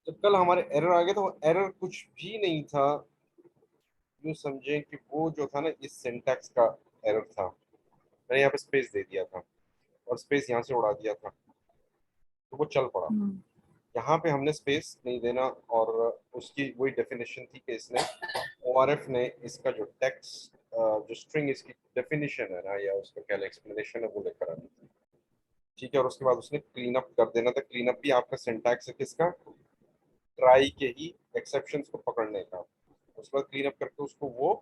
तो कल हमारे एरर आ गया था, वो एरर कुछ भी नहीं था। यूँ समझें कि वो जो था ना, इस सिंटैक्स का एरर था। मैंने यहाँ पे स्पेस दे दिया था और स्पेस यहाँ से उड़ा दिया था, तो वो चल पड़ा। हम्म, यहाँ पे हमने स्पेस नहीं देना, और उसकी वही डेफिनेशन थी कि इसने ओआरएफ ने इसका जो टेक्स्ट जो स्ट्रिंग इसकी डेफिनेशन है ना, या उसका क्या एक्सप्लेनेशन है, वो लेकर आनी थी। ठीक है, और उसके बाद उसने क्लीन अप कर देना था। क्लीन अप भी आपका सिंटैक्स है किसका, ट्राई के ही एक्सेप्शंस को पकड़ने का। उसके बाद क्लीन अप करके उसको वो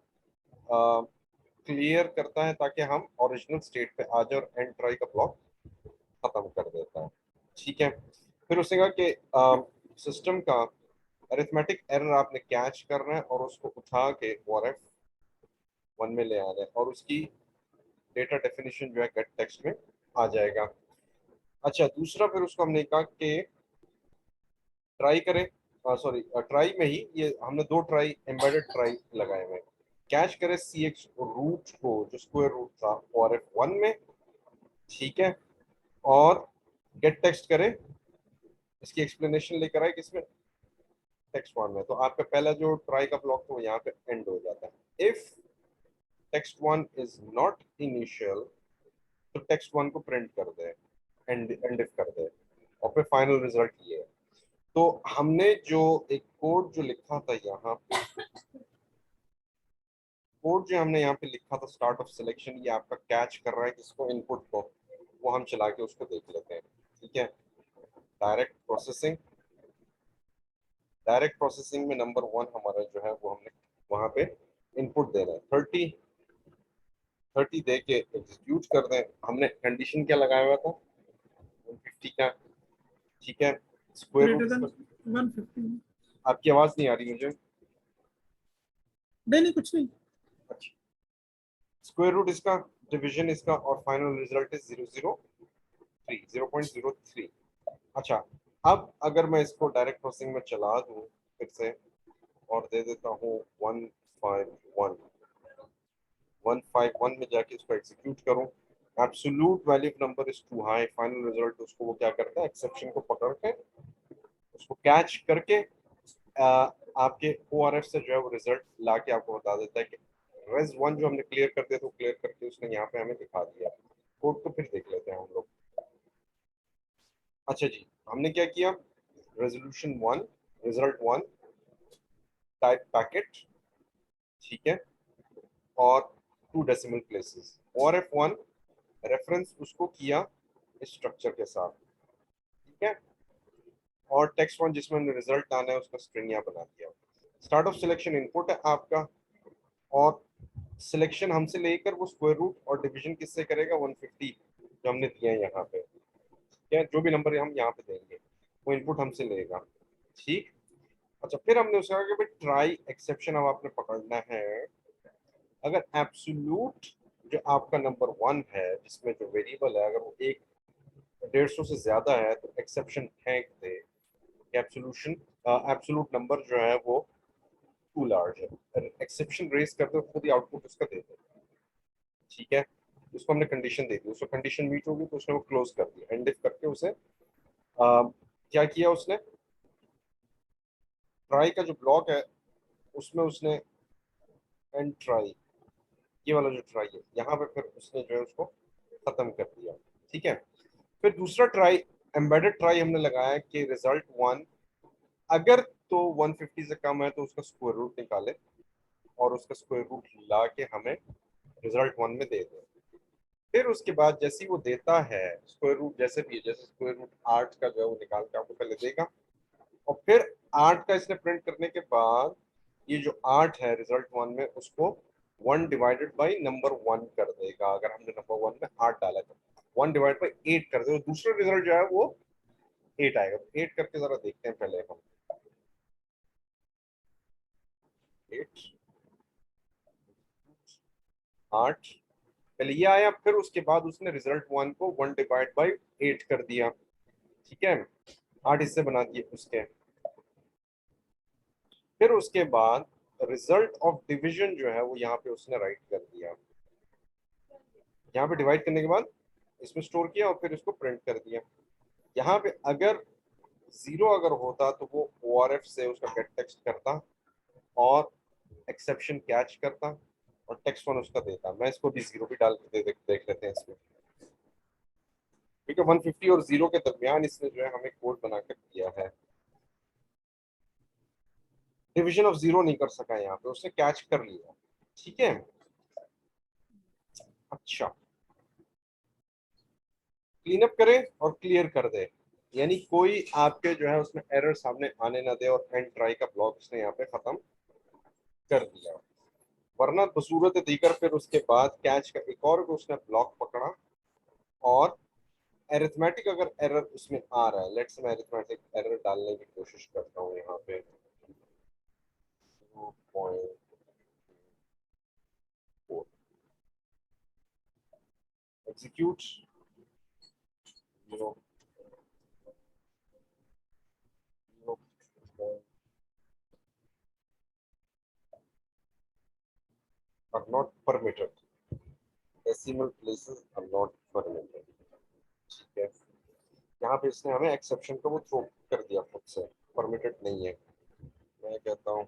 क्लियर करता है ताकि हम ओरिजिनल स्टेट पे आ जाए, और एंड ट्राई का ब्लॉक खत्म कर देता है। ठीक है, फिर उसने कहा कि सिस्टम का अरिथमेटिक एरर आपने कैच करना है और उसको उठा के ओआरएफ वन में ले आना है, और उसकी डेटा डेफिनेशन जो है गेट टेक्स्ट में आ जाएगा। अच्छा, दूसरा फिर उसको हमने कहा कि ट्राई करें, सॉरी ट्राई में ही ये हमने दो ट्राई एम्बेडेड ट्राई लगाए हुए हैं। कैच करे सी एक्स रूट को, जो स्क्वायर रूट था और एफ वन में। ठीक है, और गेट टेक्स्ट करे, इसकी एक्सप्लेनेशन लेकर आए किसमें, टेक्स्ट वन में। तो आपका पहला जो ट्राई का ब्लॉक था वो यहाँ पे एंड हो जाता है। If text one is not initial, तो टेक्स्ट वन को प्रिंट कर दे, एंड इफ कर दे, और फिर फाइनल रिजल्ट ये है। तो हमने जो एक कोड जो लिखा था यहाँ पे, कोड जो हमने यहाँ पे लिखा था स्टार्ट ऑफ सिलेक्शन, ये आपका कैच कर रहा है किसको, इनपुट को। वो हम चला के उसको देख लेते हैं। ठीक है, डायरेक्ट प्रोसेसिंग। डायरेक्ट प्रोसेसिंग में नंबर वन हमारा जो है वो हमने वहां पे इनपुट दे रहे हैं 30। 30 दे के एग्जीक्यूट कर दें। हमने कंडीशन क्या लगाया हुआ था, 150 का। ठीक है, स्क्वायर रूट ग्रेटर देन इसका। 150। आपकी आवाज नहीं आ रही मुझे। नहीं नहीं, कुछ नहीं। अच्छा, स्क्वायर रूट इसका, डिवीजन इसका, और फाइनल रिजल्ट इज 003, 0.03। अच्छा, अब अगर मैं इसको डायरेक्ट प्रोसेसिंग में चला दूं फिर से, और दे देता हूँ 151, 151 में जाके इसको एग्जीक्यूट करूं, absolute value of number is too high, final result उसको वो क्या करता है, एक्सेप्शन को पकड़ के उसको कैच करके आपके ओआरएफ से जो है वो रिजल्ट ला के आपको बता देता है कि रेज वन जो हमने क्लियर कर दिया, तो क्लियर करके उसने यहाँ पे हमें दिखा दिया। कोड को फिर देख लेते हैं हम लोग। अच्छा जी, हमने क्या किया, resolution one, result one, type packet. ठीक है, और टू डेसिमल प्लेसेस, और एफ वन रेफरेंस उसको किया इस स्ट्रक्चर के साथ। ठीक है, और टेक्स्ट वन जिसमें हमने रिजल्ट आना है उसका स्ट्रिंग यहाँ बना दिया। स्टार्ट ऑफ सिलेक्शन इनपुट है आपका, और सिलेक्शन हमसे लेकर वो स्क्वायर रूट और डिवीजन किससे करेगा, 150 जो हमने दिया है यहाँ पे। ठीक है, जो भी नंबर हम यहाँ पे देंगे वो इनपुट हमसे लेगा। ठीक। अच्छा, फिर हमने उसका कहा कि भाई ट्राई एक्सेप्शन अब आपने पकड़ना है। अगर एब्सोल्यूट जो आपका नंबर वन है, जिसमें जो वेरिएबल है, अगर वो एक 150 से ज्यादा है, तो एक्सेप्शन फेंक दे। एब्सोल्यूशन एब्सोल्यूट नंबर जो है वो टू लार्ज है, एक्सेप्शन रेज करते हुए खुद ही आउटपुट उसका दे दे। ठीक है, उसको हमने कंडीशन दे दी, उसको कंडीशन मीट होगी तो उसने वो क्लोज कर दिया, एंड इफ करके उसे क्या किया उसने, ट्राई का जो ब्लॉक है उसमें उसने एंड ट्राई, ये वाला जो ट्राई है यहाँ पे, फिर उसने जो है उसको खत्म कर दिया। ठीक है, फिर दूसरा ट्राई, एम्बेडेड ट्राई हमने लगाया कि रिजल्ट वन, अगर तो 150 से कम है तो उसका स्क्वायर रूट निकाले, और उसका स्क्वायर रूट ला के हमें रिजल्ट वन में दे दे। फिर उसके बाद जैसे ही वो देता है स्क्वायर रूट, जैसे भी है, जैसे स्क्वायर रूट 8 का जो है वो निकाल के आपको पहले देगा, और फिर 8 का इसने प्रिंट करने के बाद ये जो 8 है रिजल्ट वन में, उसको 1 डिवाइडेड बाई नंबर वन कर देगा। अगर हमने नंबर वन में 8 डाला तो 1 डिवाइड बाई 8 कर देगा, दूसरा रिजल्ट जो है वो 8 आएगा। 8 करके जरा देखते हैं पहले हम। 8, 8 पहले ये आया, फिर उसके बाद उसने रिजल्ट वन को 1 डिवाइड बाई 8 कर दिया। ठीक है, 8 हिस्से बना दिए उसके। फिर उसके बाद रिजल्ट ऑफ डिवीजन जो है वो यहाँ पे उसने राइट कर दिया। यहाँ पे डिवाइड करने के बाद इसमें स्टोर किया और फिर इसको प्रिंट कर दिया। यहाँ पे अगर जीरो अगर होता तो वो ORF से उसका गेट टेक्स्ट करता और एक्सेप्शन कैच करता और टेक्स्ट वन उसका देता। मैं इसको भी जीरो भी डाल के देख लेते हैं इसमें, क्योंकि 150 और जीरो के दरमियान इसने जो है हमें कोड बनाकर दिया है। डिवीजन ऑफ जीरो नहीं कर सका यहाँ पे, उसने कैच कर लिया। ठीक है, अच्छा, क्लीन अप करे और क्लियर कर दे, यानी कोई आपके जो है उसमें एरर सामने आने ना दे, और एंड ट्राई का ब्लॉक उसने यहाँ पे खत्म कर दिया। वरना बसूरत दीगर फिर उसके बाद कैच का एक और भी उसने ब्लॉक पकड़ा, और एरिथमेटिक अगर एरर उसमें आ रहा है, लेट्स मैं एरिथमेटिक एरर डालने की कोशिश करता हूँ यहाँ पे 2.4 execute, you know, are not permitted, decimal places are not permitted। ठीक है, यहाँ पे इसने हमें एक्सेप्शन को वो थ्रो कर दिया खुद से, परमिटेड नहीं है। मैं कहता हूँ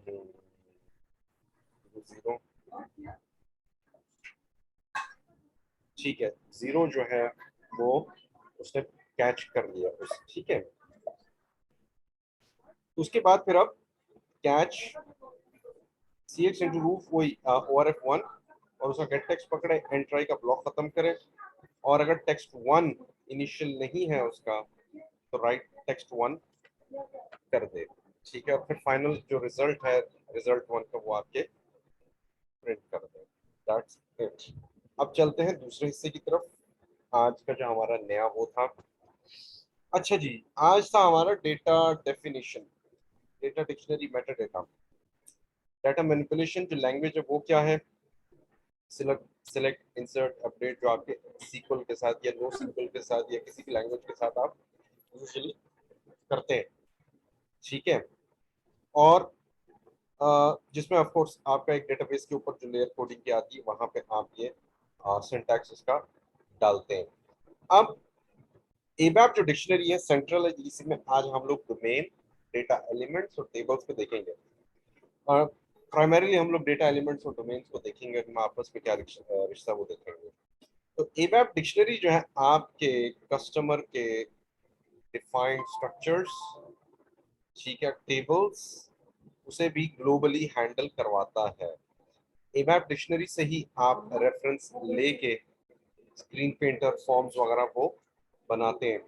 जीरो, ठीक है, जीरो जो है वो उसने कैच कर लिया उस, ठीक है। उसके बाद फिर अब कैच सी एक्स इंटू रूफ वही ORF1, और उसका गेट टेक्स्ट पकड़े, एंड ट्राई का ब्लॉक खत्म करे, और अगर टेक्स्ट वन इनिशियल नहीं है उसका तो राइट टेक्स्ट वन कर दे। ठीक है, और फिर फाइनल जो रिजल्ट है रिजल्ट वन का वो आपके प्रिंट कर दे। That's it. अब चलते हैं दूसरे हिस्से की तरफ। आज का जो हमारा नया वो था, अच्छा जी, आज था हमारा data definition, data dictionary, Meta data. Data manipulation जो लैंग्वेज है वो क्या है, सिलेक्ट इंसर्ट अपडेट, जो आपके सीक्वल के साथ या नो सीक्वल के साथ या किसी भी लैंग्वेज के साथ आप यूजुअली करते हैं। ठीक है, और जिसमें ऑफ कोर्स आपका एक डेटाबेस के ऊपर जो लेयर कोडिंग की आती है वहां पे आप ये सिंटैक्स इसका डालते हैं। अब एबैप जो डिक्शनरी है सेंट्रल है, जिसमें आज हम लोग डोमेन, डेटा एलिमेंट्स और टेबल्स को देखेंगे। और प्राइमरीली हम लोग डेटा एलिमेंट्स और डोमेन्स को देखेंगे, हम आपस में क्या रिश्ता वो देखेंगे। तो एबैप डिक्शनरी जो है आपके कस्टमर के डिफाइंड स्ट्रक्चर्स, ठीक है, टेबल्स, उसे भी ग्लोबली हैंडल करवाता है। एबैप डिक्शनरी से ही आप रेफरेंस लेके स्क्रीन पेंटर फॉर्म्स वगैरह वो बनाते हैं,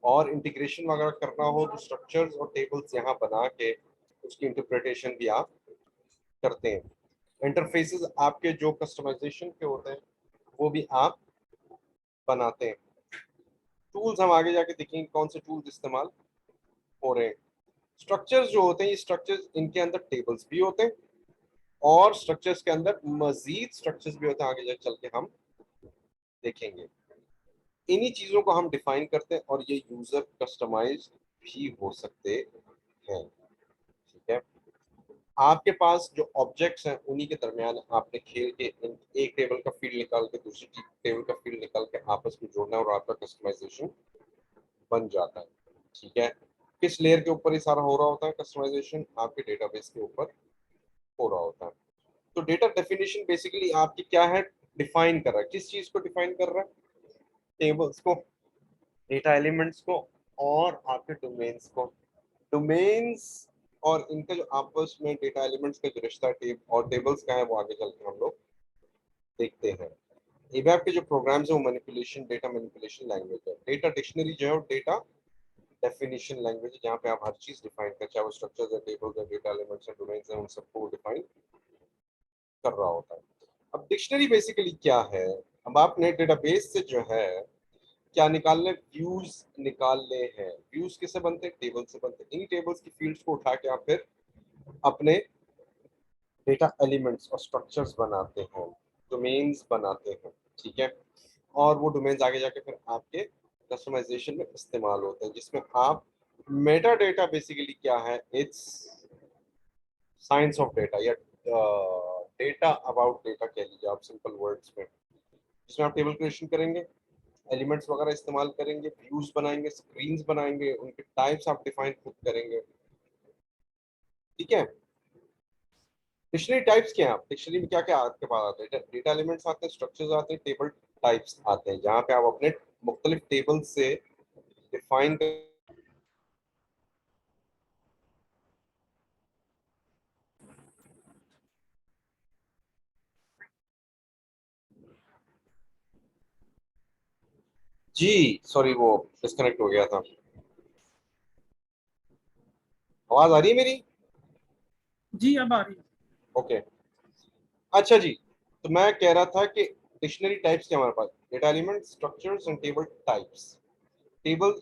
और इंटीग्रेशन वगैरह करना हो तो स्ट्रक्चर्स और टेबल्स यहाँ बना के उसकी इंटरप्रिटेशन भी आप करते हैं। इंटरफेसेस आपके जो कस्टमाइजेशन के होते हैं वो भी आप बनाते हैं। टूल्स हम आगे जाके देखेंगे कौन से टूल्स इस्तेमाल हो रहे हैं। स्ट्रक्चर्स जो होते हैं, ये स्ट्रक्चर्स इनके अंदर टेबल्स भी होते हैं, और स्ट्रक्चर्स के अंदर मजीद स्ट्रक्चर्स भी होते हैं, आगे जाके चल के हम देखेंगे। इन्हीं चीजों को हम डिफाइन करते हैं, और ये यूजर कस्टमाइज भी हो सकते हैं। ठीक है, आपके पास जो ऑब्जेक्ट्स हैं उन्हीं के दरमियान आपने खेल के एक टेबल का फील्ड निकाल के दूसरी टेबल का फील्ड निकाल के आपस में जोड़ना है, और आपका कस्टमाइजेशन बन जाता है। ठीक है, किस लेयर के ऊपर ये सारा हो रहा होता है कस्टमाइजेशन, आपके डेटाबेस के ऊपर हो रहा होता है। तो डेटा डेफिनेशन बेसिकली आपकी क्या है, डिफाइन कर रहा है, किस चीज को डिफाइन कर रहा है, टेबल्स को, डेटा एलिमेंट्स को, और आपके डोमेन्स को। डोमेन्स और इनका जो आपस में डेटा एलिमेंट्स का जो रिश्ता और टेबल्स का है वो आगे चल के हम लोग देखते हैं। एबैप के जो प्रोग्राम्स है वो मैनिपुलेशन, डेटा मैनिपुलेशन लैंग्वेज है। डेटा डिक्शनरी जो है वो डेटा डेफिनेशन लैंग्वेज है, जहाँ पे आप हर चीज डिफाइन कर, चाहे वो स्ट्रक्चर्स है, टेबल्स है, डेटा एलिमेंट्स है, डोमेन्स है, उन सबको डिफाइन कर रहा होता है। अब डिक्शनरी बेसिकली क्या है, अब आपने डेटाबेस से जो है क्या निकालने, व्यूज निकालने हैं। व्यूज किससे बनते हैं, टेबल से बनते हैं। इन टेबल्स की फील्ड्स को उठा के आप फिर अपने डेटा एलिमेंट्स और स्ट्रक्चर्स बनाते हैं, डोमेन्स बनाते हैं। ठीक है, और वो डोमेन्स आगे जाके फिर आपके कस्टमाइजेशन में इस्तेमाल होते हैं, जिसमें आप मेटा डेटा बेसिकली क्या है, इट्स साइंस ऑफ डेटा, या डेटा अबाउट डेटा कह लीजिए आप सिंपल वर्ड्स में, जिसमें आप टेबल क्रिएशन करेंगे, एलिमेंट्स वगैरह इस्तेमाल करेंगे, व्यूज बनाएंगे, स्क्रीन्स बनाएंगे, उनके टाइप्स आप डिफाइन खुद करेंगे। ठीक है। डिक्शनरी टाइप्स क्या है? डिक्शनरी में क्या क्या आपके पास आते हैं? डेटा एलिमेंट्स आते हैं, स्ट्रक्चर्स आते हैं, टेबल टाइप्स आते हैं, जहाँ पे आप अपने मुख्तलिफ टेबल से डिफाइन। जी सॉरी, वो डिस्कनेक्ट हो गया था। आवाज आ रही है मेरी? जी अब आ रही है। ओके। अच्छा जी, तो मैं कह रहा था कि डिक्शनरी टाइप्स क्या हमारे पास? Data element, structures and table types. Table,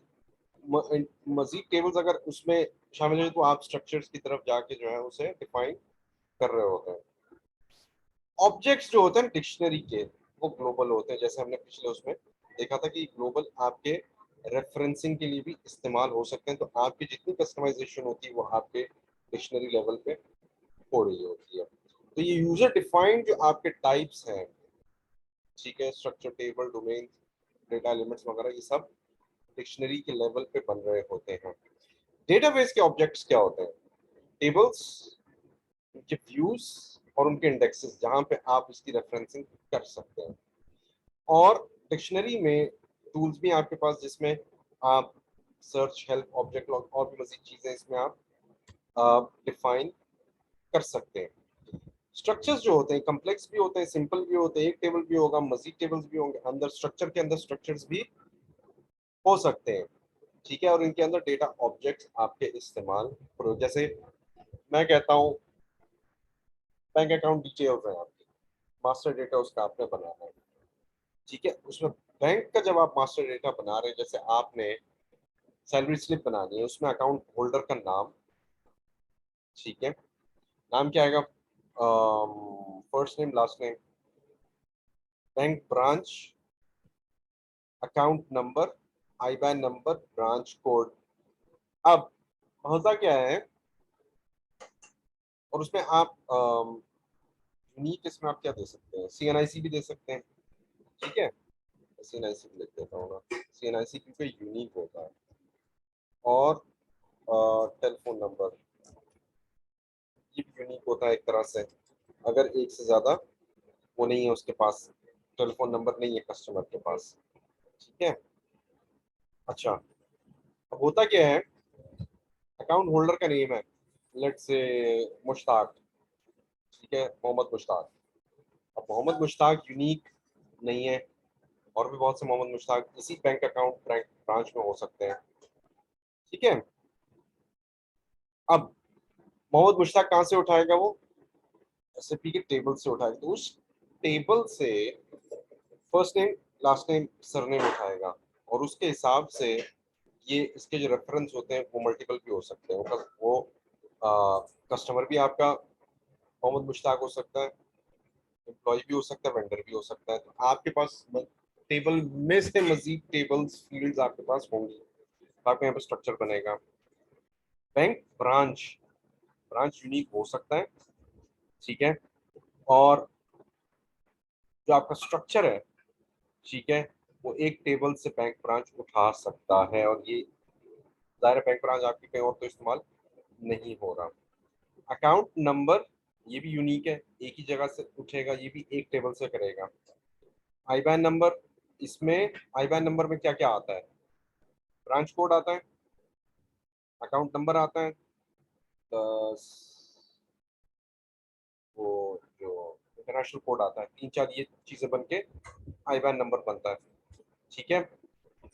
मजीद टेबल्स अगर उसमें शामिल है तो आप स्ट्रक्चर्स की तरफ जाके जो है उसे डिफाइन कर रहे होते हैं। ऑब्जेक्ट्स जो होते हैं डिक्शनरी के, वो ग्लोबल होते हैं, जैसे हमने पिछले उसमें देखा था कि ग्लोबल आपके रेफरेंसिंग के लिए भी इस्तेमाल हो सकते हैं, तो आपकी जितनी कस्टमाइजेशन होती है वो आपके डिक्शनरी लेवल पे हो रही होती है। तो ये यूजर डिफाइंड जो आपके टाइप्स हैं, ठीक है, structure, table, domain, data elements वगैरह, ये सब डिक्शनरी के लेवल पे बन रहे होते हैं। डेटाबेस के ऑब्जेक्ट्स क्या होते हैं? टेबल्स, उनके व्यूज और उनके इंडेक्सेस, जहां पे आप इसकी रेफरेंसिंग कर सकते हैं। और डिक्शनरी में टूल्स भी आपके पास, जिसमें आप सर्च, हेल्प, ऑब्जेक्ट लॉग और भी मजीद चीजें इसमें आप डिफाइन कर सकते हैं। स्ट्रक्चर्स जो होते हैं कम्प्लेक्स भी होते हैं, सिंपल भी होते हैं, एक टेबल भी होगा, मजीद टेबल्स भी होंगे, अंदर स्ट्रक्चर के अंदर स्ट्रक्चर्स भी हो सकते हैं। ठीक है। और इनके अंदर डेटा ऑब्जेक्ट्स आपके इस्तेमाल करो, जैसे मैं कहता हूँ बैंक अकाउंट डिटेल्स है आपकी, मास्टर डेटा उसका आपने बनाना है। ठीक है। उसमें बैंक का जब आप मास्टर डेटा बना रहे हैं, जैसे आपने सैलरी स्लिप बनानी है, उसमें अकाउंट होल्डर का नाम, ठीक है, नाम क्या आएगा? First name, last name, bank branch, account number, IBAN number, branch code. अब होता क्या है, और उसमें आप यूनिक, इसमें आप क्या दे सकते हैं? सीएनआईसी भी दे सकते हैं। ठीक है। सीएनआईसी भी लिख देता हूँ ना, सीएनआईसी क्योंकि यूनिक होता है। और टेलीफोन नंबर, ये भी यूनिक होता है एक तरह से, अगर एक से ज्यादा वो नहीं है उसके पास, टेलीफोन नंबर नहीं है कस्टमर के पास। ठीक है। अच्छा, अब होता क्या है, अकाउंट होल्डर का नेम है, लेट्स से मुश्ताक, ठीक है, मोहम्मद मुश्ताक। अब मोहम्मद मुश्ताक यूनिक नहीं है, और भी बहुत से मोहम्मद मुश्ताक इसी बैंक अकाउंट ब्रांच में हो सकते हैं। ठीक है। अब मोहम्मद मुश्ताक कहाँ से उठाएगा? वो एसएपी के टेबल से उठाएगा, तो उस टेबल से first name, last name, surname उठाएगा, और उसके हिसाब से ये इसके जो रेफरेंस होते हैं वो मल्टीपल भी हो सकते हैं। वो कस्टमर भी आपका मोहम्मद मुश्ताक हो सकता है, एम्प्लॉय भी हो सकता है, वेंडर भी हो सकता है। तो आपके पास टेबल में से मजीद टेबल्स, फील्ड्स आपके पास होंगी, तो आपका यहाँ पे स्ट्रक्चर बनेगा। बैंक ब्रांच, ब्रांच यूनिक हो सकता है, ठीक है, और जो आपका स्ट्रक्चर है, ठीक है, वो एक टेबल से बैंक ब्रांच उठा सकता है, और ये ज़ाहिर बैंक ब्रांच आपकी कहीं और तो इस्तेमाल नहीं हो रहा। अकाउंट नंबर, ये भी यूनिक है, एक ही जगह से उठेगा, ये भी एक टेबल से करेगा। आईबैन नंबर, इसमें आईबैन नंबर में क्या क्या आता है? ब्रांच कोड आता है, अकाउंट नंबर आता है, प्लस वो जो इंटरनेशनल कोड आता है, तीन चार ये चीजें बन के आईबैन नंबर बनता है। ठीक है।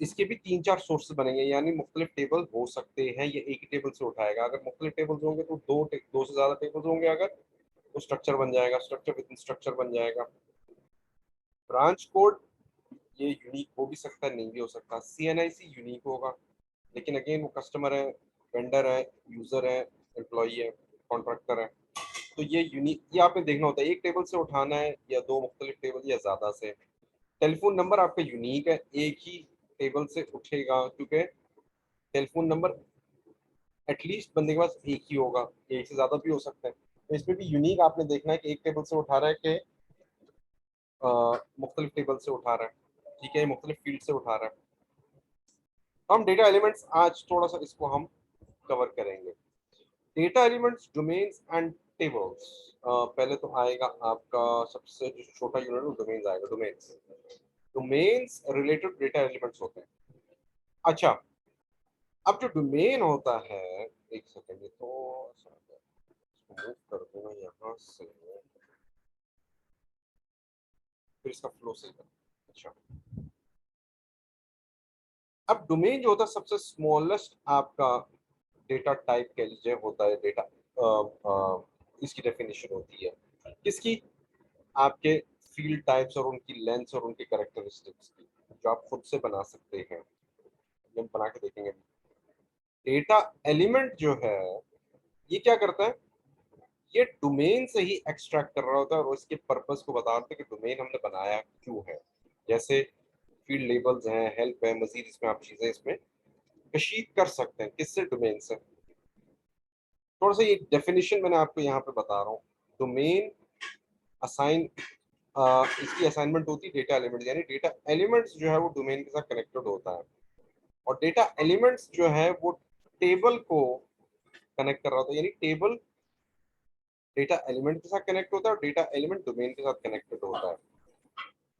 इसके भी तीन चार सोर्सेज बनेंगे, यानी मुख्तलिफ टेबल हो सकते हैं, ये एक ही टेबल से उठाएगा। अगर मुख्तलिफ टेबल्स होंगे तो दो से ज्यादा टेबल्स होंगे, अगर तो स्ट्रक्चर बन जाएगा, स्ट्रक्चर विद स्ट्रक्चर बन जाएगा। ब्रांच कोड, ये यूनिक हो भी सकता है, नहीं भी हो सकता। सीएनआईसी यूनिक होगा, लेकिन अगेन वो कस्टमर है, वेंडर है, यूजर है, एम्प्लॉई है, कॉन्ट्रैक्टर है, तो ये यूनिक, ये आपने देखना होता है एक टेबल से उठाना है या दो मुख्तलिफ टेबल या ज्यादा से। टेलीफोन नंबर आपका यूनिक है, एक ही टेबल से उठेगा, क्योंकि टेलीफोन नंबर एटलीस्ट बंदे के पास एक ही होगा, एक से ज्यादा भी हो सकता है। तो इसमें भी यूनिक आपने देखना है कि एक टेबल से उठा रहा है कि मुख्तलिफ टेबल से उठा रहा है। ठीक है, ये मुख्तलिफ फील्ड से उठा रहा है। तो हम डेटा एलिमेंट्स आज थोड़ा सा इसको हम कवर करेंगे। Data elements, domains and tables. पहले तो आएगा आपका सबसे जो छोटा यूनिट, वो डोमेन्स आएगा। Domains, domains related data elements होते हैं। अच्छा, अब जो डोमेन होता है, एक सेकंड, ये तो मूव कर दूंगा यहाँ से, फिर इसका फ्लो सही कर। अच्छा, अब डोमेन जो होता है सबसे स्मॉलेस्ट आपका डेटा टाइप कह लीजिए होता है। डेटा इसकी डेफिनेशन होती है किसकी? आपके फील्ड टाइप्स और उनकी लेंथ और उनकी कैरेक्टरिस्टिक्स की, जो आप खुद से बना सकते हैं। हम बना के देखेंगे। डेटा एलिमेंट जो है, ये क्या करता है? ये डोमेन से ही एक्सट्रैक्ट कर रहा होता है और उसके पर्पस को बता रहा है कि डोमेन हमने बनाया क्यों है। जैसे फील्ड लेबल्स हैं, हेल्प है, मजीद इसमें आप चीजें इसमें कशीद कर सकते हैं। किससे? डोमेन से। थोड़ा सा ये डेफिनेशन मैंने आपको यहाँ पे बता रहा हूँ। डोमेन असाइन, इसकी असाइनमेंट होती है डेटा एलिमेंट, यानी डेटा एलिमेंट्स जो है वो डोमेन के साथ कनेक्टेड होता है, और डेटा एलिमेंट्स जो है वो टेबल को कनेक्ट कर रहा होता है। यानी टेबल डेटा एलिमेंट के साथ कनेक्ट होता है और डेटा एलिमेंट डोमेन के साथ कनेक्टेड होता है।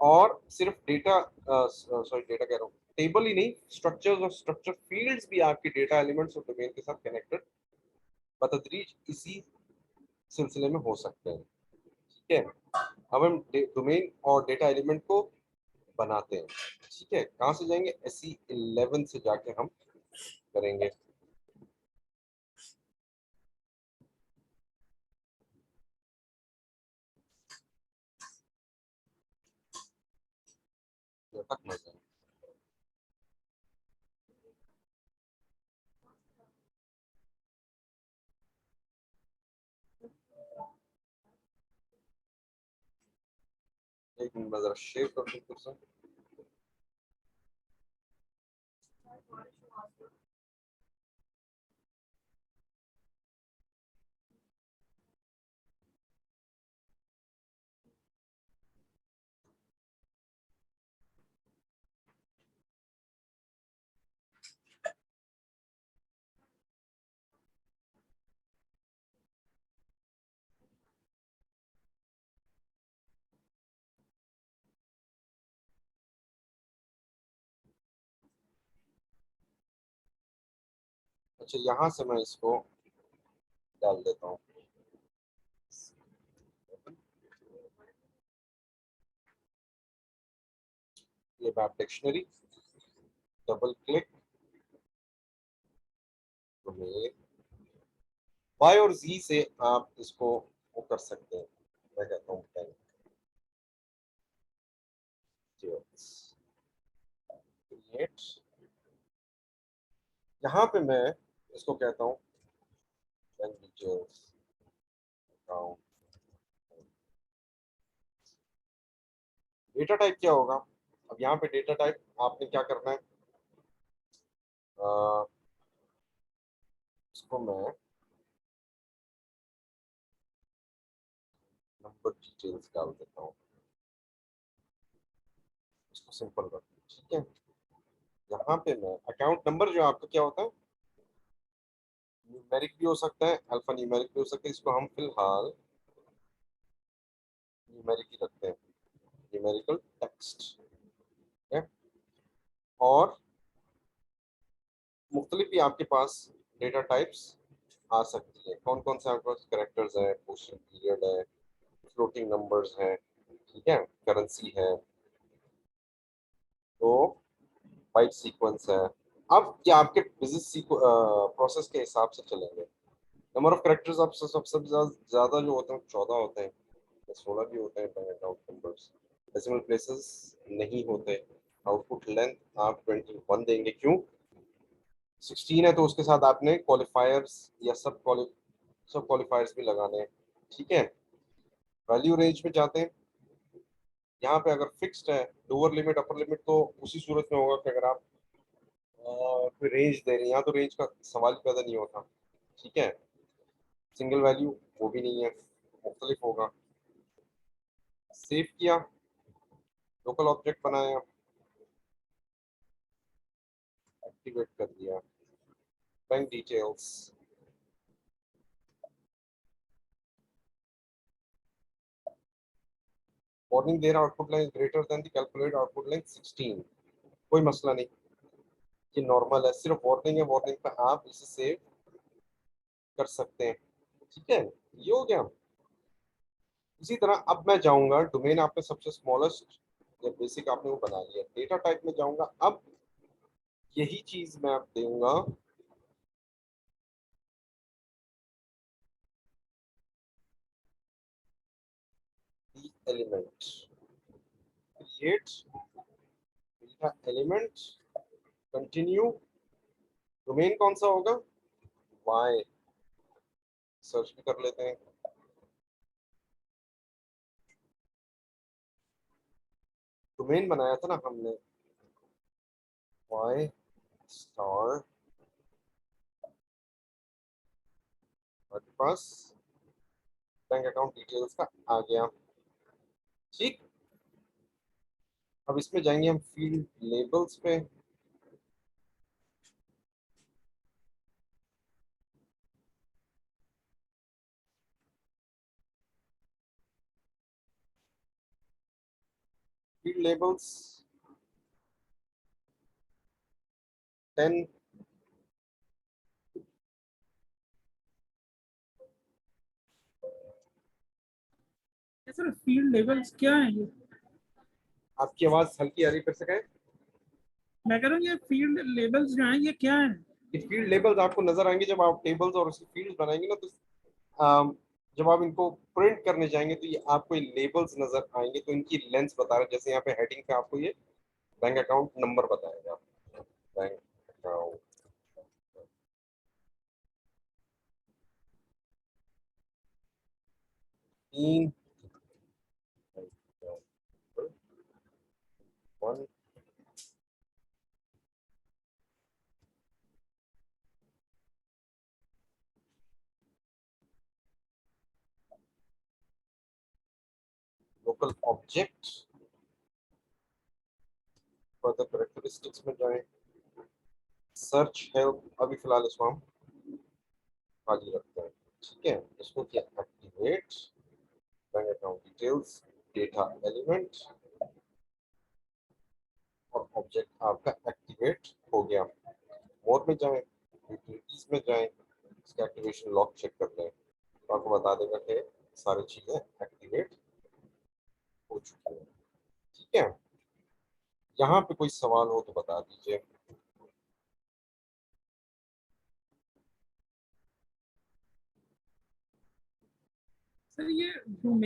और सिर्फ डेटा, सॉरी डेटा कह रहा हूँ, टेबल ही नहीं, स्ट्रक्चर्स और स्ट्रक्चर फील्ड्स भी आपके डेटा एलिमेंट्स और डोमेन के साथ कनेक्टेड बतदरीज इसी सिलसिले में हो सकते हैं। ठीक है, अब हम डोमेन और डेटा एलिमेंट को बनाते हैं। ठीक है, कहाँ से जाएंगे? SE11 से जाके हम करेंगे। तक मजा है। एक मिनट में जरा शेयर कर दूं फिर से। अच्छा, यहाँ से मैं इसको डाल देता हूँ। ये map dictionary, double click, domain, Y और Z से आप इसको वो कर सकते हैं। मैं कहता हूँ क्रिएट, यहाँ पे मैं इसको कहता हूँ bank details account. Data type क्या होगा? अब यहाँ पे डेटा टाइप आपने क्या करना है, अ, इसको मैं नंबर डिटेल्स डाल देता हूँ, इसको सिंपल कर दूँ। ठीक है, यहाँ पे मैं अकाउंट नंबर जो आपका क्या होता है, न्यूमेरिक भी हो सकता है, अल्फा न्यूमेरिक भी हो सकता है। इसको हम फिलहाल न्यूमेरिक ही रखते हैं, न्यूमेरिकल टेक्स्ट है। और मुख्तलिफ भी आपके पास डेटा टाइप्स आ सकती है। कौन कौन से आपके पास? करेक्टर्स है, पोस्टल पीरियड है, फ्लोटिंग नंबर्स है, ठीक है, करेंसी है, तो बाइट सीक्वेंस है। अब क्या आपके बिजनेस प्रोसेस के हिसाब से चलेंगे। नंबर ऑफ करेक्टर्स आप सबसे ज्यादा जो होते हैं 14 होते हैं, 16 भी होते हैं अकाउंट नंबर्स। डेसिमल प्लेसेस नहीं होते। आउटपुट लेंथ आप 21 देंगे, क्यों? 16 है तो उसके साथ आपने क्वालिफायर्स या सब क्वालिफायर्स भी लगाने हैं। ठीक है, वैल्यू रेंज में जाते हैं। यहाँ पे अगर फिक्स्ड है लोअर लिमिट अपर लिमिट, तो उसी सूरत में होगा कि अगर आप कोई रेंज दे रहे हैं, यहाँ तो रेंज का सवाल पैदा नहीं होता। ठीक है, सिंगल वैल्यू वो भी नहीं है, मुख्तलिफ होगा। सेव किया, लोकल ऑब्जेक्ट बनाया, एक्टिवेट कर दिया। Bank details, warning there output line greater than the calculated output line 16। कोई मसला नहीं, ये नॉर्मल है, सिर्फ वार्निंग है, वार्निंग पे आप इसे सेव कर सकते हैं। ठीक है, ये हो गया। इसी तरह अब मैं जाऊंगा, डोमेन आपने सबसे स्मॉलेस्ट या बेसिक आपने वो बना लिया, डेटा टाइप में जाऊंगा। अब यही चीज मैं अब दूंगा element, create data element, continue. Domain कौन सा होगा? वाई, सर्च भी कर लेते हैं। डोमेन बनाया था ना हमने, वाई स्टार, हमारे पास बैंक अकाउंट डिटेल्स का आ गया। ठीक, अब इसमें जाएंगे हम फील्ड लेबल्स पे। फील्ड लेबल्स 10, ये सर फील्ड लेवल्स क्या है ये? आपकी आवाज हल्की आ रही, फिर से कहें। मैं कह रहा हूँ ये फील्ड लेवल्स जो हैं ये क्या है? ये फील्ड लेबल्स आपको नजर आएंगे जब आप टेबल्स और उसकी फील्ड बनाएंगे ना, तो जब आप इनको प्रिंट करने जाएंगे तो ये आपको ये लेबल्स नजर आएंगे, तो इनकी लेंथ बता रहा है। जैसे यहाँ पे हेडिंग पे आपको ये बैंक अकाउंट नंबर बताएगा, bank account 3, one, local object, further characteristics में जाएं, सर्च हेल्प, अभी फिलहाल इसको हम खाली रखते हैं। ठीक है, इसको किया activate, bank account details, data element और ऑब्जेक्ट आपका एक्टिवेट हो गया। मोर में जाएं, यूटिलिटीज में जाएं, इसका एक्टिवेशन लॉक चेक कर लें, तो आपको बता देगा कि सारी चीजें एक्टिवेट हो चुकी हैं। ठीक है, यहाँ पे कोई सवाल हो तो बता दीजिए। सर ये डोमेन